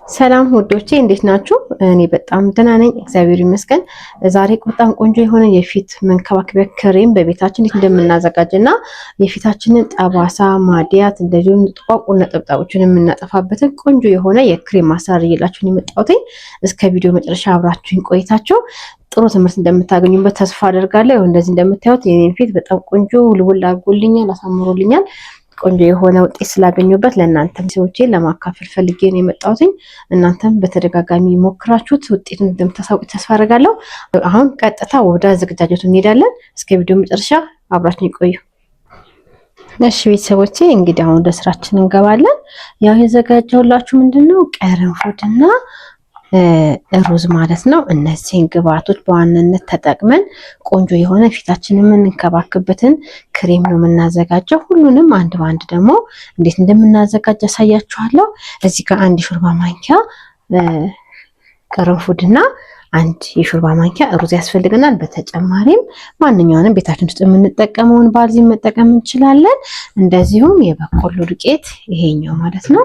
ሰላም ውዶቼ እንዴት ናችሁ? እኔ በጣም ደህና ነኝ፣ እግዚአብሔር ይመስገን። ዛሬ በጣም ቆንጆ የሆነ የፊት መንከባከቢያ ክሬም በቤታችን እንዴት እንደምናዘጋጅና የፊታችንን ጠባሳ፣ ማዲያት እንደዚሁም ጥቋቁር ነጠብጣቦችን የምናጠፋበትን ቆንጆ የሆነ የክሬም አሰራር እየላችሁን የመጣሁት። እስከ ቪዲዮ መጨረሻ አብራችሁኝ ቆይታችሁ ጥሩ ትምህርት እንደምታገኙበት ተስፋ አደርጋለሁ። እንደዚህ እንደምታዩት የኔን ፊት በጣም ቆንጆ ውልውል አድርጎልኛል፣ አሳምሮልኛል። ቆንጆ የሆነ ውጤት ስላገኙበት ለእናንተም ሰዎቼ ለማካፈል ፈልጌ ነው የመጣሁት። እናንተም በተደጋጋሚ ሞክራችሁት ውጤቱን እንደምታሳውቁ ተስፋ አደርጋለሁ። አሁን ቀጥታ ወደ አዘገጃጀቱ እንሄዳለን። እስከ ቪዲዮ መጨረሻ አብራችሁን ይቆዩ። እሺ ቤተሰቦቼ እንግዲህ አሁን ወደ ስራችን እንገባለን። ያው የዘጋጀሁላችሁ ምንድነው ቅርንፉድና ሩዝ ማለት ነው። እነዚህን ግብአቶች በዋናነት ተጠቅመን ቆንጆ የሆነ ፊታችንን የምንከባከብበትን ክሬም ነው የምናዘጋጀው። ሁሉንም አንድ በአንድ ደግሞ እንዴት እንደምናዘጋጅ ያሳያችኋለሁ። እዚህ ጋር አንድ የሾርባ ማንኪያ ቅርንፉድና አንድ የሾርባ ማንኪያ ሩዝ ያስፈልገናል። በተጨማሪም ማንኛውንም ቤታችን ውስጥ የምንጠቀመውን ባልዚን መጠቀም እንችላለን። እንደዚሁም የበቆሎ ዱቄት ይሄኛው ማለት ነው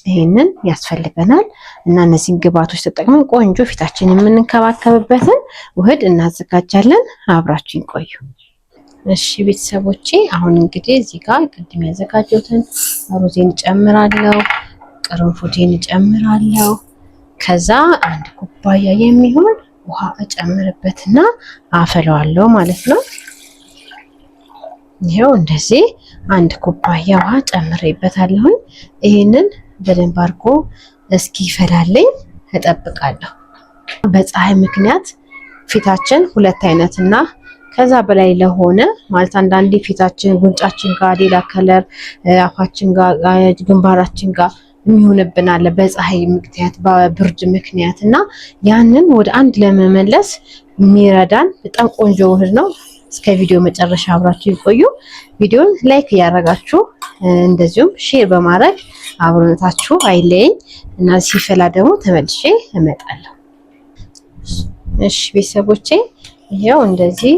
ይሄንን ያስፈልገናል እና እነዚህን ግብአቶች ተጠቅመን ቆንጆ ፊታችንን የምንከባከብበትን ውህድ እናዘጋጃለን። አብራችሁን ቆዩ። እሺ ቤተሰቦቼ አሁን እንግዲህ እዚህ ጋር ቅድም ያዘጋጀሁትን ሩዜን ጨምራለሁ፣ ቅርንፉዴን ጨምራለሁ። ከዛ አንድ ኩባያ የሚሆን ውሃ እጨምርበትና አፈለዋለሁ ማለት ነው። ይሄው እንደዚህ አንድ ኩባያ ውሃ ጨምሬበታለሁ። ይሄንን በደንብ አድርጎ እስኪፈላልኝ እጠብቃለሁ። በፀሐይ ምክንያት ፊታችን ሁለት አይነትና ከዛ በላይ ለሆነ ማለት አንዳንዴ ፊታችን ጉንጫችን ጋር ሌላ ከለር፣ አፋችን ጋር፣ ግንባራችን ጋር የሚሆንብን አለ በፀሐይ ምክንያት በብርድ ምክንያት እና ያንን ወደ አንድ ለመመለስ የሚረዳን በጣም ቆንጆ ውህድ ነው። እስከ ቪዲዮ መጨረሻ አብራችሁ ይቆዩ። ቪዲዮን ላይክ እያደረጋችሁ እንደዚሁም ሼር በማድረግ አብሮነታችሁ አይለየኝ እና ሲፈላ ደግሞ ተመልሼ እመጣለሁ። እሺ ቤተሰቦቼ ይሄው እንደዚህ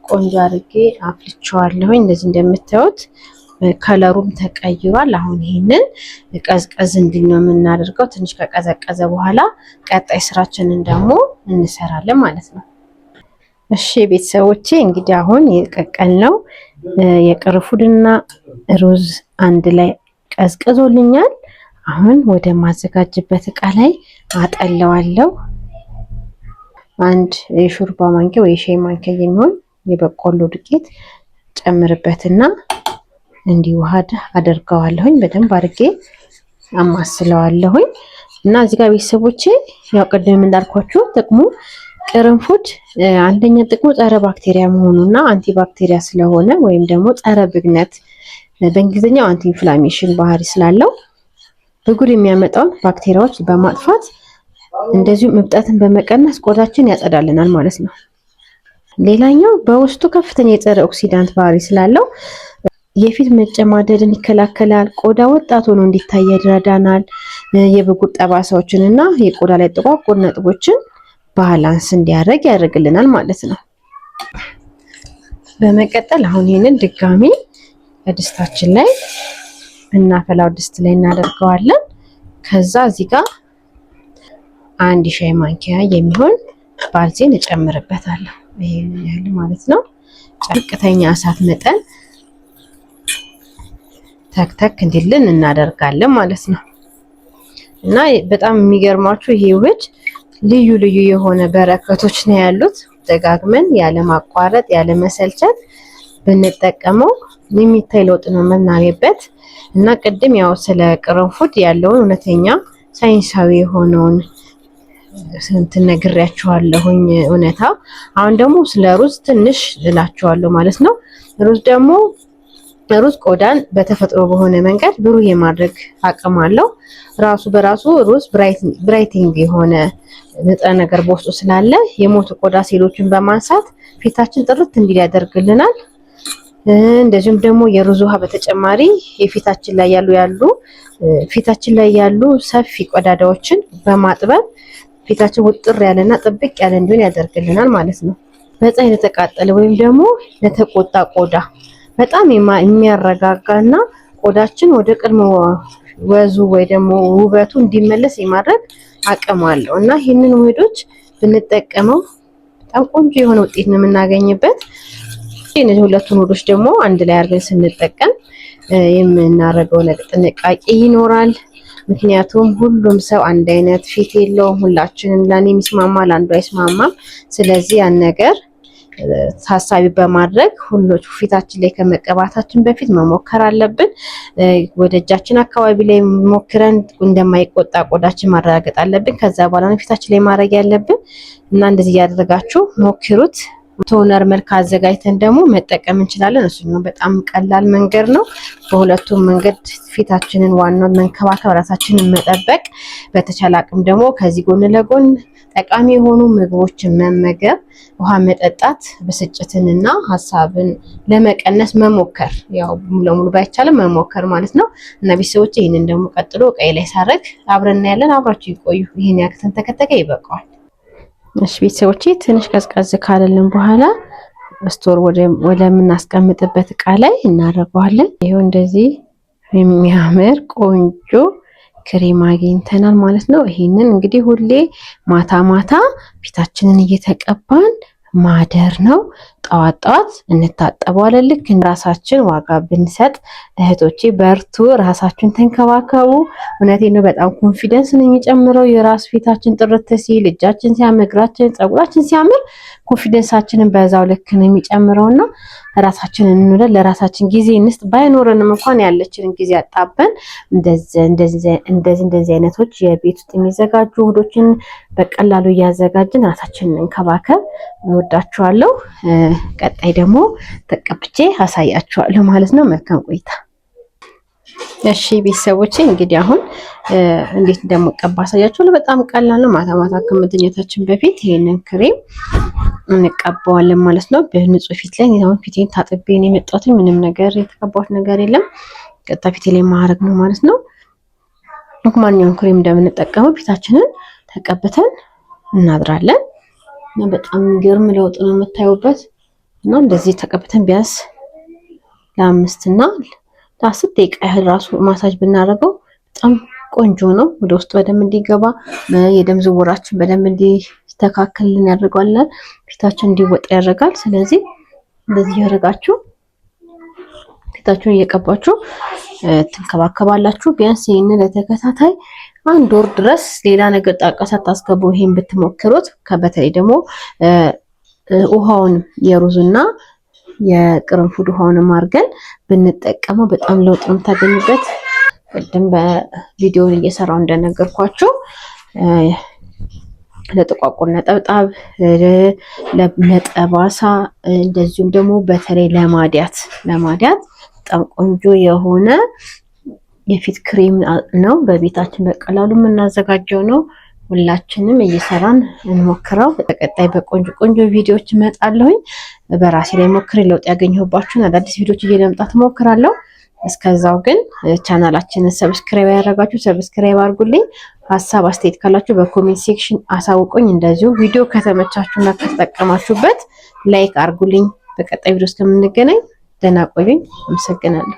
ቆንጆ አድርጌ አፍልቼዋለሁ። እንደዚህ እንደምታዩት ከለሩም ተቀይሯል። አሁን ይሄንን ቀዝቀዝ እንዲል ነው የምናደርገው። ትንሽ ከቀዘቀዘ በኋላ ቀጣይ ስራችንን ደግሞ እንሰራለን ማለት ነው። እሺ ቤተሰቦቼ እንግዲህ አሁን የቀቀልነው የቅርንፉድና ሩዝ አንድ ላይ ቀዝቅዞልኛል። አሁን ወደ ማዘጋጅበት እቃ ላይ አጠለዋለሁ። አንድ የሾርባ ማንኪያ ወይ የሻይ ማንኪያ የሚሆን የበቆሎ ዱቄት ጨምርበትና እንዲዋሃድ አደርገዋለሁኝ። በደንብ አድርጌ አማስለዋለሁኝ እና እዚህ ጋር ቤተሰቦቼ ያው ቅድም እንዳልኳችሁ ጥቅሙ ቅርንፉድ አንደኛ ጥቅሙ ጸረ ባክቴሪያ መሆኑና አንቲ ባክቴሪያ ስለሆነ ወይም ደግሞ ጸረ ብግነት በእንግሊዝኛው አንቲ ኢንፍላሜሽን ባህሪ ስላለው ብጉር የሚያመጣውን ባክቴሪያዎች በማጥፋት እንደዚሁ እብጠትን በመቀነስ ቆዳችን ያጸዳልናል ማለት ነው። ሌላኛው በውስጡ ከፍተኛ የጸረ ኦክሲዳንት ባህሪ ስላለው የፊት መጨማደድን ይከላከላል። ቆዳ ወጣት ሆኖ እንዲታይ ያደርጋናል። የብጉር ጠባሳዎችንና የቆዳ ላይ ጥቋቁር ነጥቦችን ባላንስ እንዲያደርግ ያደርግልናል ማለት ነው። በመቀጠል አሁን ይሄንን ድጋሚ በድስታችን ላይ እናፈላው ድስት ላይ እናደርገዋለን። ከዛ እዚህ ጋር አንድ ሻይ ማንኪያ የሚሆን ባልዚን እጨምርበታለሁ። ይሄንን ያህል ማለት ነው። ዝቅተኛ እሳት መጠን ተክተክ እንዲልን እናደርጋለን ማለት ነው። እና በጣም የሚገርማችሁ ይሄ ውህድ ልዩ ልዩ የሆነ በረከቶች ነው ያሉት። ደጋግመን ያለ ማቋረጥ ያለ መሰልቸት ብንጠቀመው የሚታይ ለውጥ ነው የምናገኝበት። እና ቅድም ያው ስለ ቅርንፉድ ያለውን እውነተኛ ሳይንሳዊ የሆነውን እንትን ነግሬያችኋለሁኝ እውነታ። አሁን ደግሞ ስለ ሩዝ ትንሽ እላችኋለሁ ማለት ነው። ሩዝ ቆዳን በተፈጥሮ በሆነ መንገድ ብሩህ የማድረግ አቅም አለው። ራሱ በራሱ ሩዝ ብራይቲንግ የሆነ ንጥረ ነገር በውስጡ ስላለ የሞቱ ቆዳ ሴሎችን በማንሳት ፊታችን ጥርት እንዲል ያደርግልናል። እንደዚሁም ደግሞ የሩዝ ውሃ በተጨማሪ የፊታችን ላይ ያሉ ሰፊ ቀዳዳዎችን በማጥበብ ፊታችን ውጥር ያለና ጥብቅ ያለ እንዲሆን ያደርግልናል ማለት ነው። በፀሐይ ለተቃጠለ ወይም ደግሞ ለተቆጣ ቆዳ በጣም የሚያረጋጋና ቆዳችን ወደ ቀድሞ ወዙ ወይ ደግሞ ውበቱ እንዲመለስ የማድረግ አቅም አለው እና ይህንን ውህዶች ብንጠቀመው በጣም ቆንጆ የሆነ ውጤት ነው የምናገኝበት። እነዚህ ሁለቱን ውህዶች ደግሞ አንድ ላይ አድርገን ስንጠቀም የምናደርገው ጥንቃቄ ይኖራል። ምክንያቱም ሁሉም ሰው አንድ አይነት ፊት የለውም። ሁላችንም ለኔ የሚስማማ ለአንዱ አይስማማም። ስለዚህ ያን ነገር ታሳቢ በማድረግ ሁሉ ፊታችን ላይ ከመቀባታችን በፊት መሞከር አለብን። ወደ እጃችን አካባቢ ላይ ሞክረን እንደማይቆጣ ቆዳችን ማረጋገጥ አለብን። ከዛ በኋላ ነው ፊታችን ላይ ማድረግ ያለብን እና እንደዚህ ያደረጋችሁ ሞክሩት። ቶነር መልክ አዘጋጅተን ደግሞ መጠቀም እንችላለን። እሱኛው በጣም ቀላል መንገድ ነው። በሁለቱም መንገድ ፊታችንን ዋናው መንከባከብ፣ ራሳችንን መጠበቅ፣ በተቻለ አቅም ደግሞ ከዚህ ጎን ለጎን ጠቃሚ የሆኑ ምግቦችን መመገብ፣ ውሃ መጠጣት፣ ብስጭትንና ሀሳብን ለመቀነስ መሞከር፣ ያው ሙሉ ለሙሉ ባይቻልም መሞከር ማለት ነው እና ቤተሰቦቼ ይህንን ደግሞ ቀጥሎ ቀይ ላይ ሳረግ አብረን እናያለን። አብራችሁ ይቆዩ። ይሄን ያክተን ተከተከ ይበቃዋል። እሺ ቤተሰቦቼ ትንሽ ቀዝቀዝ ካለልን በኋላ ስቶር ወደ ምናስቀምጥበት እቃ ላይ እናደርገዋለን። ይሄው እንደዚህ የሚያምር ቆንጆ ክሬም አግኝተናል ማለት ነው። ይሄንን እንግዲህ ሁሌ ማታ ማታ ፊታችንን እየተቀባን ማደር ነው። ጠዋት ጠዋት እንታጠበዋለን። ልክ ራሳችን ዋጋ ብንሰጥ እህቶቼ በርቱ፣ ራሳችሁን ተንከባከቡ። እውነቴን ነው። በጣም ኮንፊደንስ ነው የሚጨምረው። የራስ ፊታችን ጥርት ሲል፣ እጃችን ሲያምር፣ እግራችን፣ ፀጉራችን ሲያምር ኮንፊደንሳችንን በዛው ልክ ነው የሚጨምረውና ራሳችንን እንውደድ፣ ለራሳችን ጊዜ እንስጥ። ባይኖረንም እንኳን ያለችንን ጊዜ አጣበን እንደዚህ አይነቶች የቤት ውስጥ የሚዘጋጁ ውህዶችን በቀላሉ እያዘጋጅን ራሳችንን እንከባከብ። እወዳችኋለሁ። ቀጣይ ደግሞ ተቀብቼ አሳያችኋለሁ ማለት ነው። መልካም ቆይታ። እሺ ቤተሰቦቼ እንግዲህ አሁን እንዴት እንደምቀባ አሳያችኋለሁ። በጣም ቀላል ነው። ማታ ማታ ከመተኛታችን በፊት ይሄንን ክሬም እንቀባዋለን ማለት ነው። በንጹህ ፊት ላይ አሁን ፊቴን ታጥቤ ነው የመጣሁት። ምንም ነገር የተቀባሁት ነገር የለም። ቀጥታ ፊቴ ላይ ማድረግ ነው ማለት ነው። ማንኛውም ክሬም እንደምንጠቀመው ፊታችንን ተቀብተን እናድራለን እና በጣም የሚገርም ለውጥ ነው የምታዩበት እና እንደዚህ ተቀብተን ቢያንስ ለ5 እና ለ10 ደቂቃ ያህል ራሱ ማሳጅ ብናደርገው በጣም ቆንጆ ነው። ወደ ውስጥ በደንብ እንዲገባ የደም ዝውውራችን በደንብ እንዲስተካከልን ያደርጋል። ፊታችን እንዲወጣ ያደርጋል። ስለዚህ እንደዚህ ያደርጋችሁ ፊታችሁን እየቀባችሁ ትንከባከባላችሁ። ቢያንስ ይሄንን ለተከታታይ 1 ወር ድረስ ሌላ ነገር ጣልቃ ሳታስገቡ ይሄን ብትሞክሩት፣ በተለይ ደግሞ ውሃውን የሩዝና የቅርንፉድ ውሃውን አድርገን ብንጠቀመው በጣም ለውጥ ነው የምታገኙበት። ቅድም በቪዲዮውን እየሰራው እንደነገርኳችሁ ለጥቋቁር ነጠብጣብ፣ ለጠባሳ እንደዚሁም ደግሞ በተለይ ለማዲያት በጣም ቆንጆ የሆነ የፊት ክሬም ነው። በቤታችን በቀላሉ የምናዘጋጀው ነው። ሁላችንም እየሰራን እንሞክረው። በቀጣይ በቆንጆ ቪዲዮዎች እመጣለሁኝ። በራሴ ላይ ሞክሬ ለውጥ ያገኘሁባችሁን አዳዲስ ቪዲዮዎች እየለምጣት እሞክራለሁ። እስከዛው ግን ቻናላችንን ሰብስክራይብ ያደረጋችሁ ሰብስክራይብ አድርጉልኝ። ሀሳብ አስተያየት ካላችሁ በኮሜንት ሴክሽን አሳውቁኝ። እንደዚሁ ቪዲዮ ከተመቻችሁና ከተጠቀማችሁበት ላይክ አድርጉልኝ። በቀጣይ ቪዲዮ እስከምንገናኝ ደህና ቆዩኝ። አመሰግናለሁ።